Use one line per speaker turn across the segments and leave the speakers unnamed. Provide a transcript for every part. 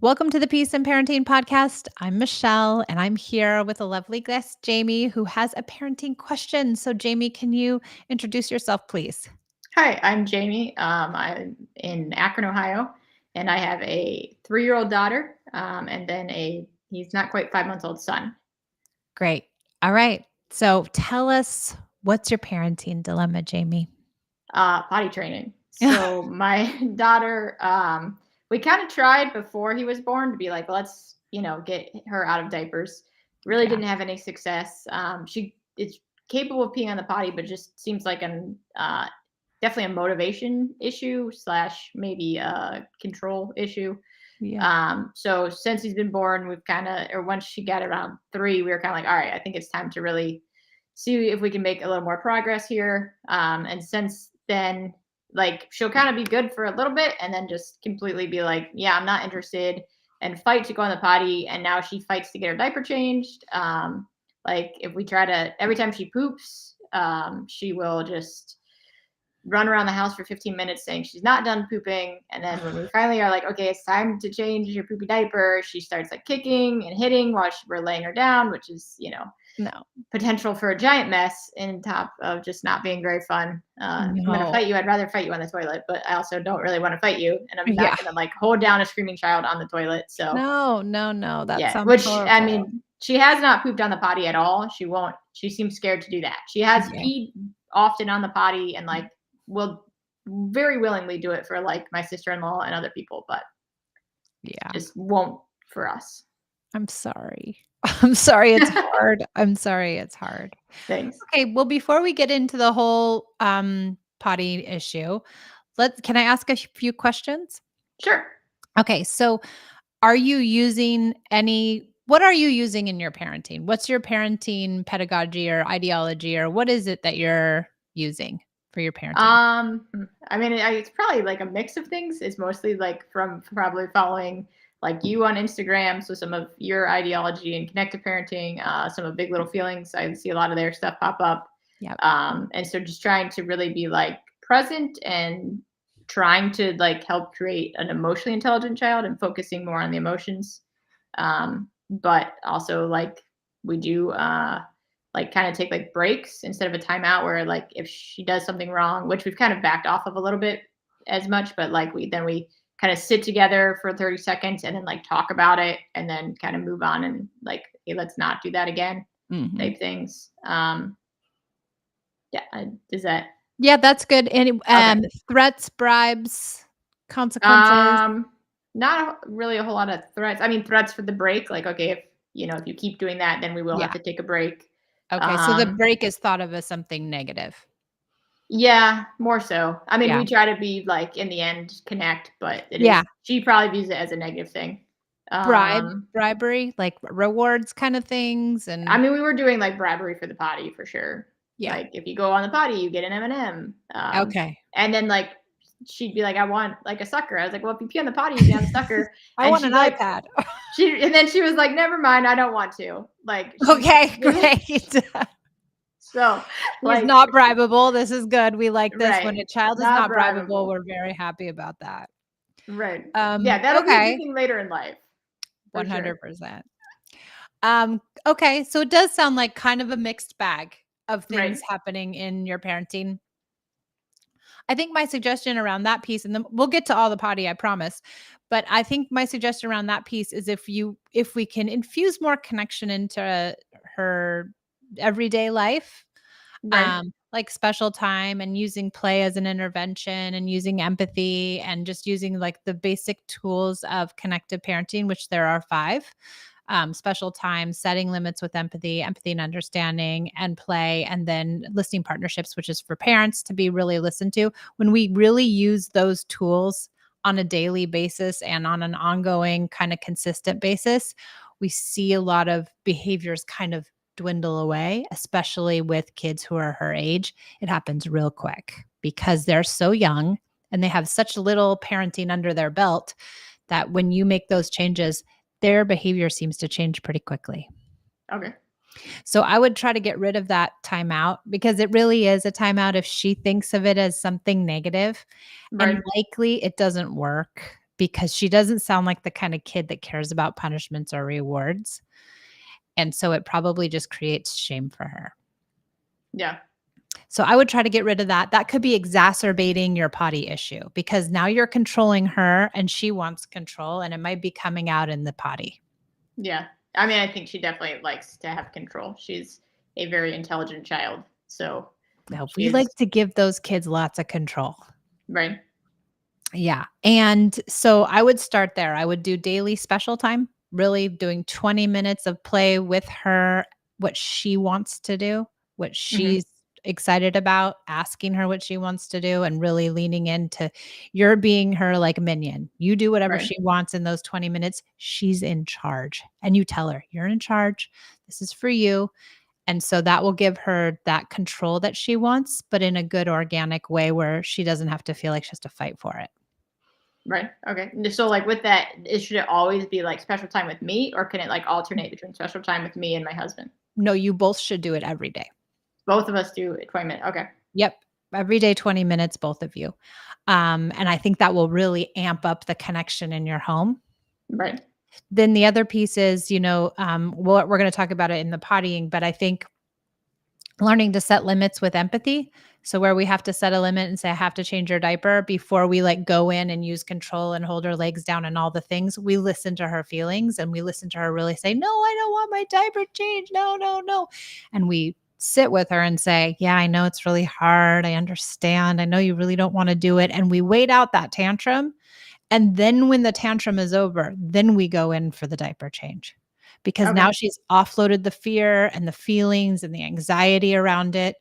Welcome to the Peace and Parenting Podcast. I'm Michelle, and I'm here with a lovely guest, Jamie, who has a parenting question. So, Jamie, can you introduce yourself, please?
Hi, I'm Jamie. I'm in Akron, Ohio, and I have a 3-year-old daughter, and then he's not quite 5 months old son.
Great. All right. So, tell us, what's your parenting dilemma, Jamie?
Potty training. So my daughter, we kind of tried before he was born to be like, let's get her out of diapers. Really
Yeah.
didn't have any success. She is capable of peeing on the potty, but just seems like an definitely a motivation issue slash maybe a control issue.
Yeah.
So since he's been born, we've or once she got around 3, we were kind of like, all right, I think it's time to really see if we can make a little more progress here. And since then, like she'll kind of be good for a little bit and then just completely be like, yeah, I'm not interested, and fight to go on the potty. And now she fights to get her diaper changed. Like if we try to, every time she poops, she will just run around the house for 15 minutes saying she's not done pooping. And then when we finally are like, okay, it's time to change your poopy diaper, she starts like kicking and hitting while we're laying her down, which is,
No.
potential for a giant mess in top of just not being very fun. If I'm going to
No.
fight you, I'd rather fight you on the toilet, but I also don't really want to fight you. And I'm
Yeah.
not going to like hold down a screaming child on the toilet. So
No, no, no. That
yeah,
sounds
which I
horrible.
mean, she has not pooped on the potty at all. She won't, she seems scared to do that. She has
Yeah.
peed often on the potty and like will very willingly do it for like my sister-in-law and other people, but
Yeah.
just won't for us.
I'm sorry. I'm sorry it's hard. I'm sorry it's hard.
Thanks.
Okay, well, before we get into the whole potty issue, can I ask a few questions?
Sure.
Okay, so are you using what are you using in your parenting? What's your parenting pedagogy or ideology, or what is it that you're using for your parenting?
I mean, it's probably like a mix of things. It's mostly like from probably following like you on Instagram. So some of your ideology and connected parenting, some of Big Little Feelings. I see a lot of their stuff pop up.
Yep.
And so just trying to really be like present and trying to like help create an emotionally intelligent child and focusing more on the emotions. But also like we do like kind of take like breaks instead of a timeout where like if she does something wrong, which we've kind of backed off of a little bit as much, but like we kind of sit together for 30 seconds and then like talk about it and then kind of move on and like, hey, let's not do that again
Mhm.
type things. Yeah, is that
Yeah, that's good. Any
okay?
threats, bribes, consequences?
Um, Not really a whole lot of threats. I mean, threats for the break, like okay, if you keep doing that, then we will have
Yeah.
to take a break.
Okay, so the
Um,
break is thought of as something negative.
Yeah, more so. I mean,
Yeah.
we try to be like in the end connect, but it
Yeah.
is she probably views it as a negative thing.
Bribery, like rewards kind of things,
I
and
mean, we were doing like bribery for the potty for sure.
yeah.
Like if you go on the potty, you get an M&M.
Okay.
And then like she'd be like, I want like a sucker. I was like, well, if you pee on the potty, you can have a sucker.
I
And
want
she's
an
like,
iPad.
and then she was like, never mind, I don't want to. Like she
Okay, great.
so
He's
like
not bribable. This is good. We like this. When
right,
a child is
not
not bribable,
bribable.
we're very happy about that.
Right. Yeah, that'll be a good
Okay,
thing later in life for sure.
100%. Okay, so it does sound like kind of a mixed bag of things
Right.
happening in your parenting. I think my suggestion around that piece, and then we'll get to all the potty, I promise. But I think my suggestion around that piece is if we can infuse more connection into her everyday life,
Right.
like special time and using play as an intervention and using empathy and just using like the basic tools of connected parenting, which there are 5. Special time, setting limits with empathy and understanding, and play, and then listening partnerships, which is for parents to be really listened to. When we really use those tools on a daily basis and on an ongoing kind of consistent basis, we see a lot of behaviors kind of dwindle away, especially with kids who are her age. It happens real quick because they're so young and they have such little parenting under their belt that when you make those changes, their behavior seems to change pretty quickly.
Okay.
So I would try to get rid of that timeout because it really is a timeout if she thinks of it as something negative, and
Right.
likely it doesn't work. because she doesn't sound like the kind of kid that cares about punishments or rewards. And so it probably just creates shame for her.
Yeah.
So I would try to get rid of that. That could be exacerbating your potty issue because now you're controlling her and she wants control and it might be coming out in the potty.
Yeah. I mean, I think she definitely likes to have control. She's a very intelligent child. So
Now, we
she's
like to give those kids lots of control.
right.
Yeah. And so I would start there. I would do daily special time, really doing 20 minutes of play with her, what she wants to do, what
Hmm.
she's excited about, asking her what she wants to do, and really leaning into you're being her like minion. You do whatever
Right.
she wants in those 20 minutes. She's in charge. And you tell her, you're in charge. This is for you. And so that will give her that control that she wants, but in a good organic way where she doesn't have to feel like she has to fight for it.
Right. Okay. So like with that, should it always be like special time with me, or can it like alternate between special time with me and my husband?
No, you both should do it every day.
Both of us do 20 minutes. Okay.
Yep. Every day, 20 minutes, both of you. And I think that will really amp up the connection in your home.
Right.
Then the other piece is, we're going to talk about it in the pottying, but I think learning to set limits with empathy. So where we have to set a limit and say, I have to change your diaper before we like go in and use control and hold her legs down and all the things. We listen to her feelings and we listen to her really say, no, I don't want my diaper changed. No, no, no. And we sit with her and say, yeah, I know it's really hard. I understand. I know you really don't want to do it. And we wait out that tantrum. And then when the tantrum is over, then we go in for the diaper change because
Okay.
now she's offloaded the fear and the feelings and the anxiety around it.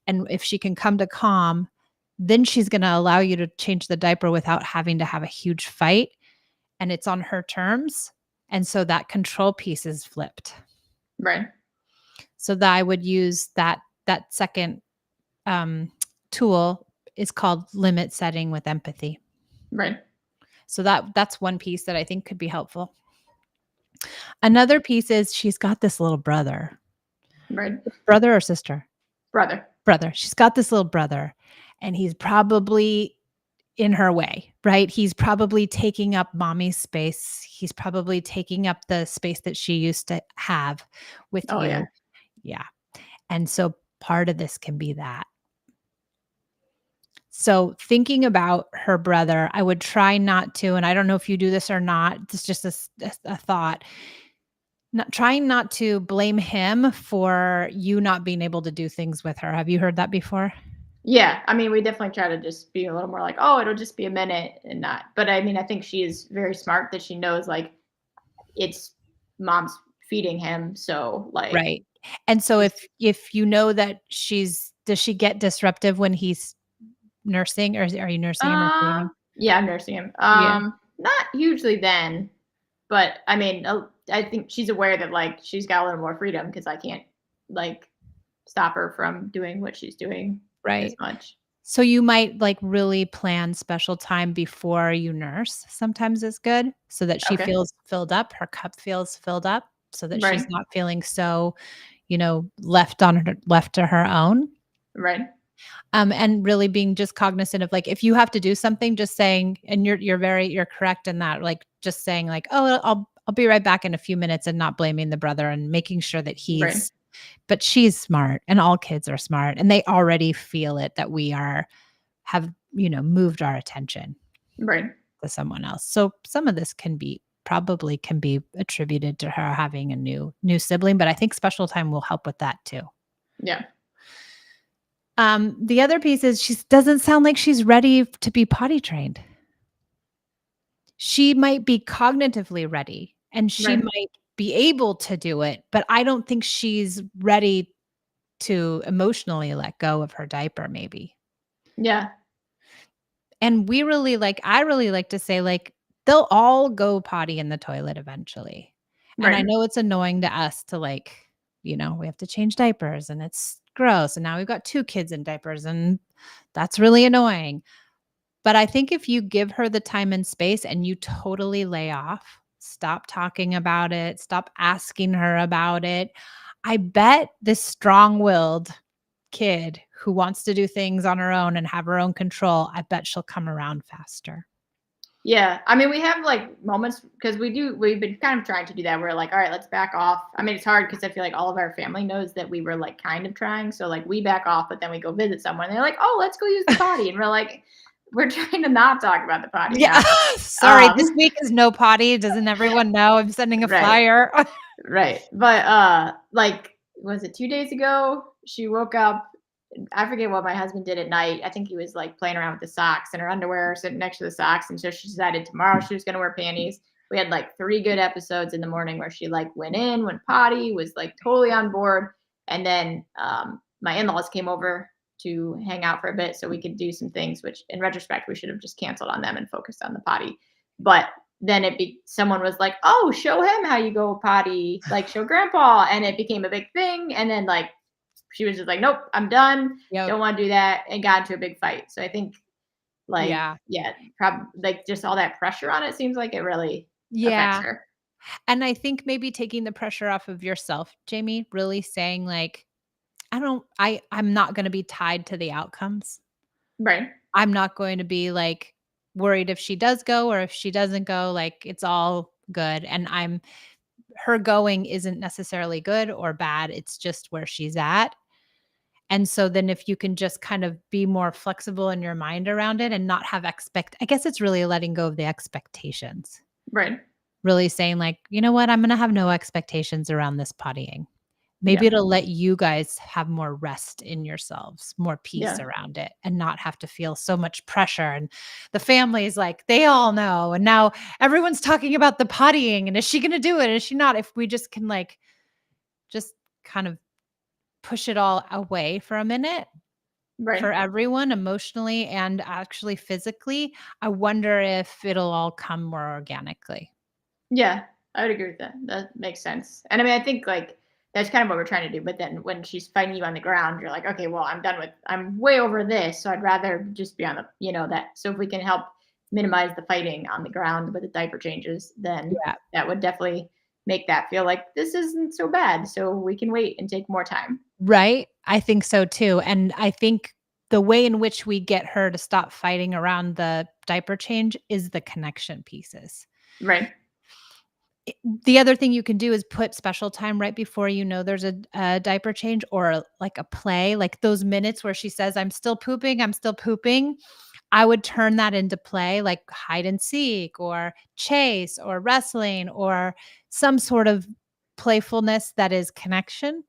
And if she can come to calm, then she's going to allow you to change the diaper without having to have a huge fight. And it's on her terms. And so that control piece is flipped.
Right.
So that I would use that second um, tool is called limit setting with empathy.
Right.
So that's one piece that I think could be helpful. Another piece is she's got this little brother.
Right.
Brother or sister?
Brother.
Brother. She's got this little brother, and he's probably in her way, right? He's probably taking up mommy's space. He's probably taking up the space that she used to have with
Oh yeah.
you. Yeah. And so part of this can be that. So thinking about her brother, I would try not to, and I don't know if you do this or not. It's just a thought. Not trying not to blame him for you not being able to do things with her. Have you heard that before?
Yeah. I mean, we definitely try to just be a little more like, oh, it'll just be a minute and not. But I mean, I think she is very smart that she knows like it's mom's feeding him. So like
Right. And so
she's
if you know that does she get disruptive when he's nursing, or are you nursing him or feeding him?
yeah, I'm nursing him.
Yeah.
Not hugely then, but I mean, I think she's aware that like she's got a little more freedom because I can't like stop her from doing what she's doing as
Right.
much.
So you might like really plan special time before you nurse sometimes is good so that she
Okay.
feels filled up, her cup feels filled up so that she's
Right.
not feeling so, left to her own.
Right.
And really being just cognizant of like if you have to do something, just saying, and you're correct in that, like just saying like, oh, I'll be right back in a few minutes and not blaming the brother and making sure that
Right.
but she's smart and all kids are smart and they already feel it that we have, moved our attention
Right.
to someone else. So some of this probably can be attributed to her having a new sibling, but I think special time will help with that too.
Yeah.
The other piece is she doesn't sound like she's ready to be potty trained. She might be cognitively ready and she
Right.
might be able to do it, but I don't think she's ready to emotionally let go of her diaper maybe.
Yeah.
And I really like to say like they'll all go potty in the toilet eventually. And I
Right.
know it's annoying to us to like, we have to change diapers and it's gross and now we've got 2 kids in diapers and that's really annoying. But I think if you give her the time and space and you totally lay off, stop talking about it, stop asking her about it, I bet this strong-willed kid who wants to do things on her own and have her own control, I bet she'll come around faster.
Yeah. I mean, we have like moments because we've been kind of trying to do that. We're like, all right, let's back off. I mean, it's hard because I feel like all of our family knows that we were like kind of trying. So like we back off, but then we go visit someone. And they're like, oh, let's go use the potty. And we're like, we're trying to not talk about the potty
Yeah.
now.
Sorry, this
Um,
week is no potty. Doesn't everyone know? I'm sending a
right.
flyer.
Right. But like was it 2 days ago? She woke up. I forget what my husband did at night. I think he was like playing around with the socks and her underwear sitting next to the socks. And so she decided tomorrow she was gonna wear panties. We had like 3 good episodes in the morning where she like went in, went potty, was like totally on board. And then my in-laws came over to hang out for a bit so we could do some things, which in retrospect we should have just canceled on them and focused on the potty. But then someone was like, "Oh, show him how you go potty, like show grandpa." And it became a big thing. And then like she was just like, "Nope, I'm done.
Yep.
Don't want to do that," and got into a big fight. So I think like
Yeah.
yeah, probably like just all that pressure on it seems like it really affects
Yeah.
her.
And I think maybe taking the pressure off of yourself, Jamie, really saying like, I'm not gonna be tied to the outcomes.
Right.
I'm not going to be, like, worried if she does go or if she doesn't go, like, it's all good, and I'm her going isn't necessarily good or bad, it's just where she's at, and so then if you can just kind of be more flexible in your mind around it and not have I guess it's really letting go of the expectations.
Right.
Really saying like, "You know what? I'm gonna have no expectations around this pottying." Maybe
Yeah.
it'll let you guys have more rest in yourselves, more peace
Yeah.
around it, and not have to feel so much pressure, and the family's like, they all know, and now everyone's talking about the pottying, and is she gonna do it? Is she not? If we just can, like, just kind of push it all away for a minute for
Right.
everyone emotionally and actually physically, I wonder if it'll all come more organically.
Yeah, I would agree with that. That makes sense. And I mean, I think like that's kind of what we're trying to do. But then when she's fighting you on the ground, you're like, okay, well, I'm way over this. So I'd rather just be on the, that. So if we can help minimize the fighting on the ground with the diaper changes, then
Yeah.
that would definitely make that feel like this isn't so bad. So we can wait and take more time.
Right? I think so too, and I think the way in which we get her to stop fighting around the diaper change is the connection pieces.
Right.
The other thing you can do is put special time right before you know there's a diaper change or like a play, like those minutes where she says, "I'm still pooping, I'm still pooping." I would turn that into play, like hide and seek or chase or wrestling or some sort of playfulness that is connection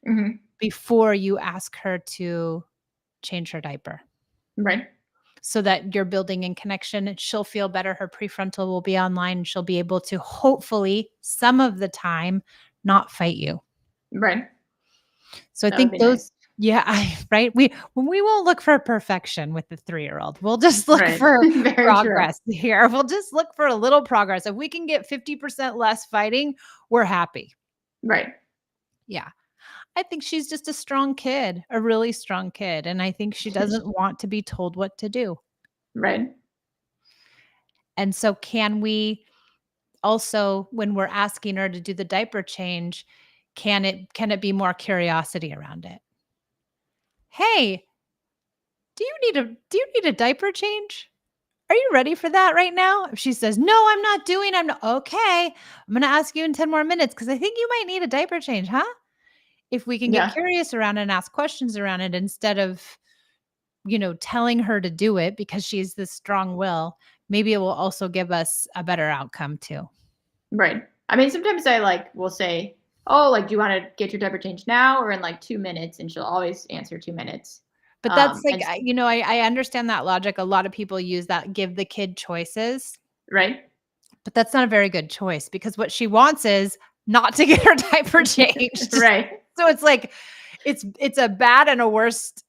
Hmm.
before you ask her to change her diaper
Right.
so that you're building in connection and she'll feel better. Her prefrontal will be online and she'll be able to hopefully some of the time not fight you.
Right.
So I
That would
think
be
those
nice.
yeah, right? We won't look for perfection with the 3-year-old. We'll just look
Right.
for
Very true.
progress here. We'll just look for a little progress. If we can get 50% less fighting, we're happy.
Right.
Yeah. I think she's just a strong kid, a really strong kid, and I think she doesn't want to be told what to do.
Right.
And so can we also, when we're asking her to do the diaper change, can it be more curiosity around it? "Hey, do you need a diaper change? Are you ready for that right now?" If she says, "No, I'm not doing I'm not" "Okay, I'm gonna ask you in 10 more minutes because I think you might need a diaper change, huh?" If we can get
Yeah.
curious around it and ask questions around it instead of, telling her to do it because she's this strong will, maybe it will also give us a better outcome too.
Right. I mean, sometimes I like will say, "Oh, like, do you want to get your diaper changed now or in like 2 minutes?" And she'll always answer 2 minutes.
But that's like,
And
I understand that logic. A lot of people use that, give the kid choices,
right,
but that's not a very good choice because what she wants is not to get her diaper changed.
right,
So it's like it's a bad and a worst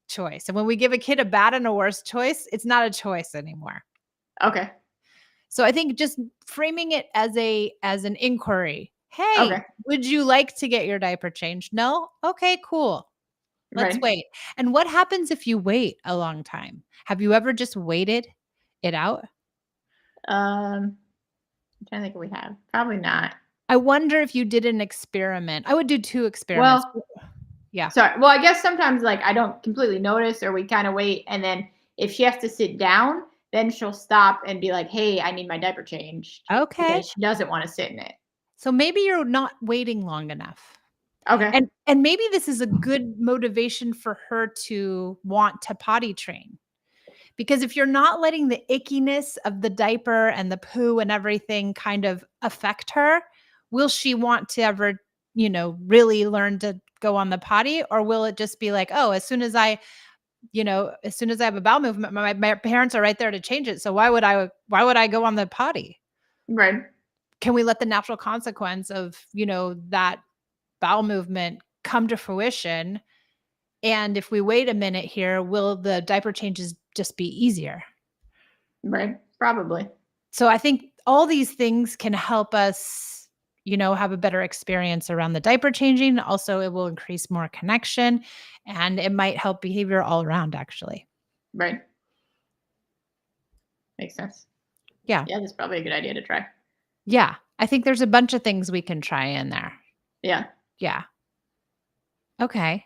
choice. And when we give a kid a bad and a worst choice, it's not a choice anymore.
okay,
So I think just framing it as an inquiry. "Hey,
okay,
would you like to get your diaper changed?" "No?" "Okay, cool. Let's
right.
wait." And what happens if you wait a long time? Have you ever just waited it out?
I'm trying to think what we have. Probably not.
I wonder if you did an experiment. I would do 2 experiments.
Well,
Yeah.
sorry. Well, I guess sometimes like I don't completely notice, or we kind of wait, and then if she has to sit down, then she'll stop and be like, "Hey, I need my diaper changed,"
Okay.
because she doesn't wanna sit in it.
So maybe you're not waiting long enough.
Okay.
And maybe this is a good motivation for her to want to potty train. Because if you're not letting the ickiness of the diaper and the poo and everything kind of affect her, will she want to ever, really learn to go on the potty? Or will it just be like, oh, as soon as I have a bowel movement, my parents are right there to change it. So why would I go on the potty?
Right.
Can we let the natural consequence of, that bowel movement come to fruition? And if we wait a minute here, will the diaper changes just be easier?
Right. Probably.
So I think all these things can help us, have a better experience around the diaper changing. Also, it will increase more connection and it might help behavior all around, actually.
Right. Makes sense.
Yeah.
Yeah, that's probably a good idea to try.
Yeah. I think there's a bunch of things we can try in there.
Yeah.
Yeah. Okay.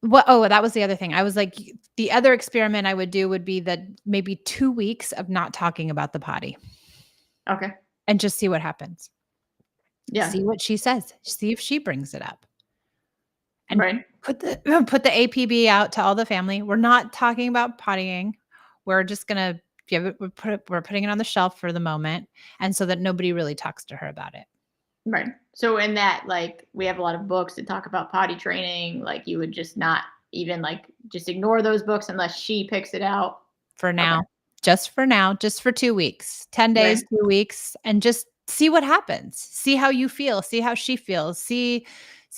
What Oh, that was the other thing. I was like, the other experiment I would do would be that maybe 2 weeks of not talking about the potty
Okay.
and just see what happens.
Yeah.
See what she says. See if she brings it up. And
Right.
put the put the APB out to all the family. We're not talking about pottying. We're just gonna give it we're putting it on the shelf for the moment, and so that nobody really talks to her about it.
Right. So in that, like, we have a lot of books that talk about potty training. Like, you would just not even like just ignore those books unless she picks it out.
For
Okay.
now, just for 2 weeks, 10 days,
Right.
2 weeks, and just see what happens. See how you feel, see how she feels, see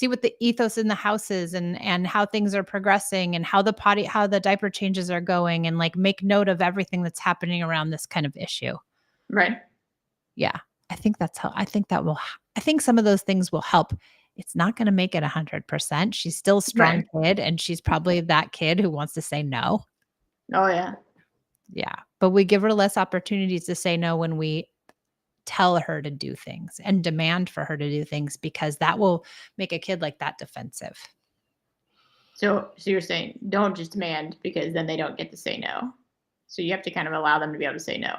what the ethos in the house is and how things are progressing and how the diaper changes are going and, like, make note of everything that's happening around this kind of issue.
Right.
Yeah, I think some of those things will help. It's not gonna make it 100%. She's still a strong
Right.
kid, and she's probably that kid who wants to say no.
Oh yeah.
Yeah, but we give her less opportunities to say no when we tell her to do things and demand for her to do things because that will make a kid like that defensive.
So you're saying don't just demand because then they don't get to say no. So you have to kind of allow them to be able to say no.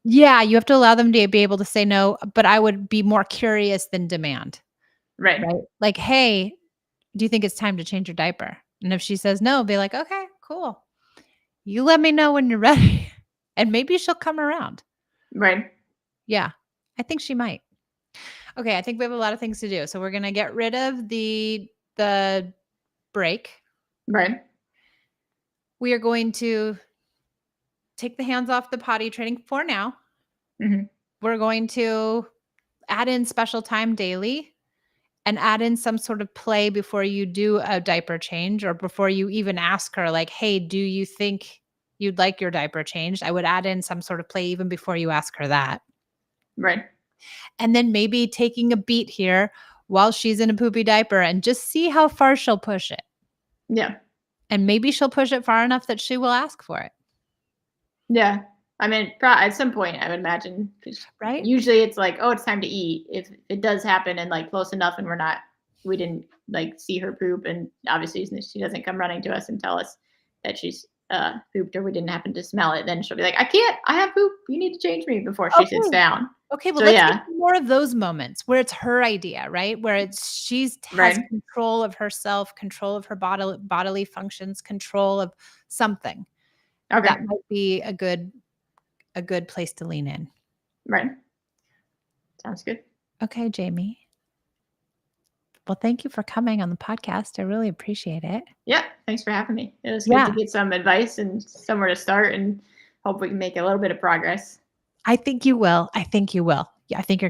Yeah, you have to allow them to be able to say no, but I would be more curious than demand,
Right.
right? Like, "Hey, do you think it's time to change your diaper?" And if she says no, be like, "Okay, cool. You let me know when you're ready." And maybe she'll come around.
Right.
Yeah, I think she might. Okay, I think we have a lot of things to do. So we're gonna get rid of the break.
Right.
We are going to take the hands off the potty training for now.
Hmm.
We're going to add in special time daily and add in some sort of play before you do a diaper change or before you even ask her, like, hey, do you think you'd like your diaper changed? I would add in some sort of play even before you ask her that.
Right.
And then maybe taking a beat here while she's in a poopy diaper and just see how far she'll push it.
Yeah.
And maybe she'll push it far enough that she will ask for it.
Yeah. I mean, at some point, I would imagine, 'cause
Right?
usually it's like, oh, it's time to eat. If it does happen and like close enough, and we didn't like see her poop, and obviously she doesn't come running to us and tell us that she's pooped, or we didn't happen to smell it, then she'll be like, I can't, I have poop. You need to change me before she sits
Okay.
down.
Okay, well,
So
let's get
yeah.
more of those moments where it's her idea, right? Where she's has
Right.
control of herself, control of her bodily functions, control of something. That
Okay.
might be a good place to lean in.
Right. Sounds good.
Okay, Jamie. Well, thank you for coming on the podcast. I really appreciate it.
Yeah. Thanks for having me. It was good to
Yeah,
get some advice and somewhere to start, and hope we can make a little bit of progress.
I think you will. I think you will. Yeah, I think you're